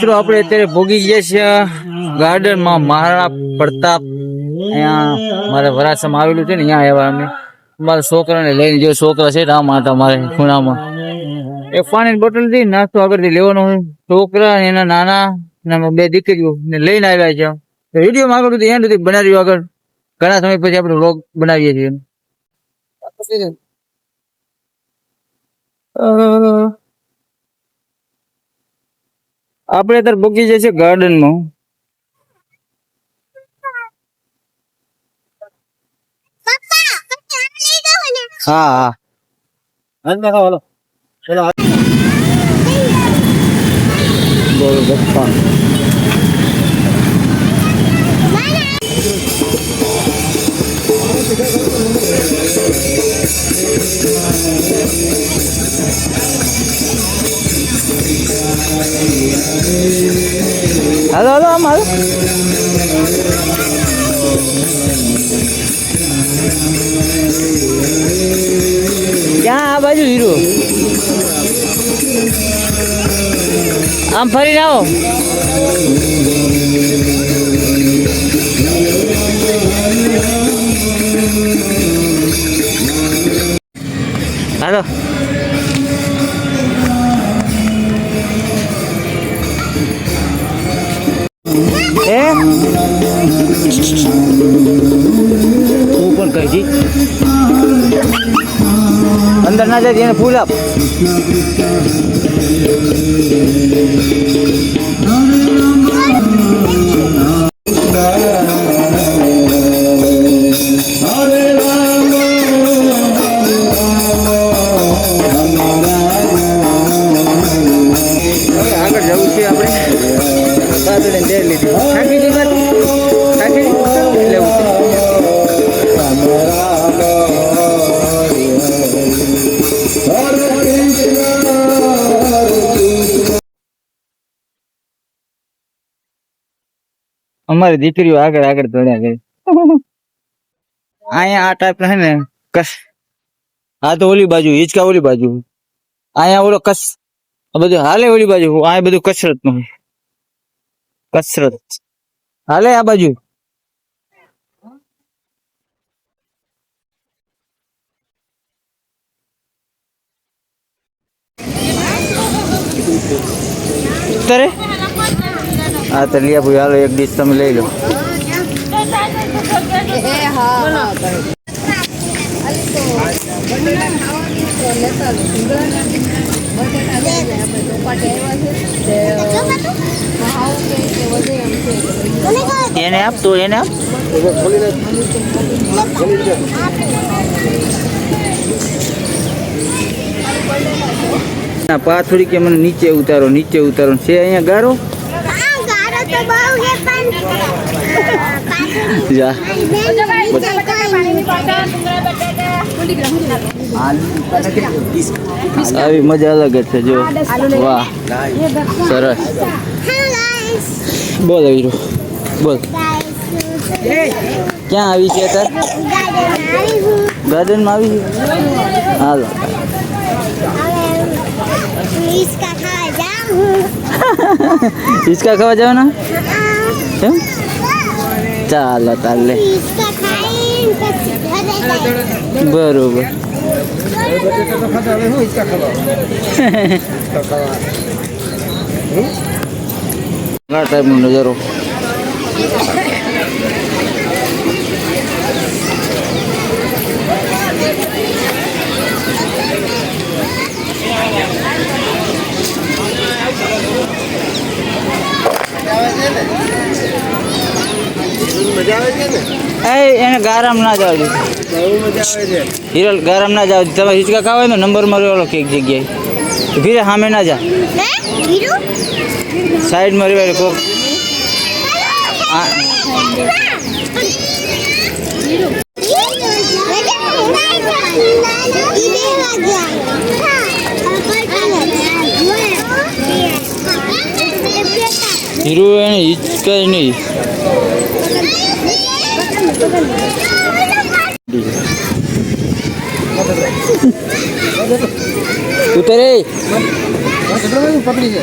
મિત્રો આપણે અત્યારે ભોગી ગયા છે ગાર્ડનમાં મહારાણા પ્રતાપ. અહીંયા મારા વરાછામાં આવેલું છે ને, અહીંયા આવ્યા અમે મારા છોકરાને લઈને. જે છોકરા છે આમ હતા મારે ખૂણામાં, એક પાણીની બોટલ થી નાસ્તો આગળથી લેવાનો હોય. છોકરા એના નાના બે દીકરીઓ ને લઈને આવ્યા છે. વિડીયો આગળ સુધી એન્ડ સુધી બનાવ્યું. આગળ ઘણા સમય પછી આપણે વ્લોગ બનાવીએ છીએ. આપણે અત્યારે ભોગી જાય છે ગાર્ડનમાં. હા હા હાલો ચલો બોલો બપ્પા. હાલો હાલો આમ હાલો. ક્યાં આ બાજુ હીરો? આમ ફરીને આવો. હાલો તું પણ કહી દી અંદર ના જાય એને ફૂલ આપ. આગળ જવું છે આપણે. બાજુને દે લીધી થાકી ગઈ મારી થાકી લેવું છે. અમારી દીકરીઓ આગળ આગળ દોડ્યા ગઈ. અહીંયા આ ટાઈપ હે ને કસ. હા તો ઓલી બાજુ હિંચકા ઓલી બાજુ. અહીંયા ઓલો કસ બધું હાલે ઓલી બાજુ. આ બધું કસરત નું કસરત હાલે આ બાજુ. તારે હા તો લિયા ભાઈ હાલો એક ડીશ તમે લઈ લો. એને આપ તો એને આપ. પાથોડી કે મને નીચે ઉતારો નીચે ઉતારો છે. અહીંયા ગારો જા આવી મજા અલગ જ છે. જો વાહ સરસ. બોલ વીરો બોલ ક્યાં આવી છે અત્યારે? ગાર્ડનમાં આવી છે. હાલો હિંચકા ખાવા જાવ ને કેમ? ચાલો તાલે બરોબર. ઘણા ટાઈપનો નજારો. એને ગારામ ના જાવ હિરલ ગારામ ના જાવ. તમે હિંચકા ખાવા હોય ને નંબર માં એક જગ્યાએ ભીરે સામે ના જા. સાઈડ માં રેવાય કોક. હીરો એને હિંચકા નહીં. ઉતરે પકડી છે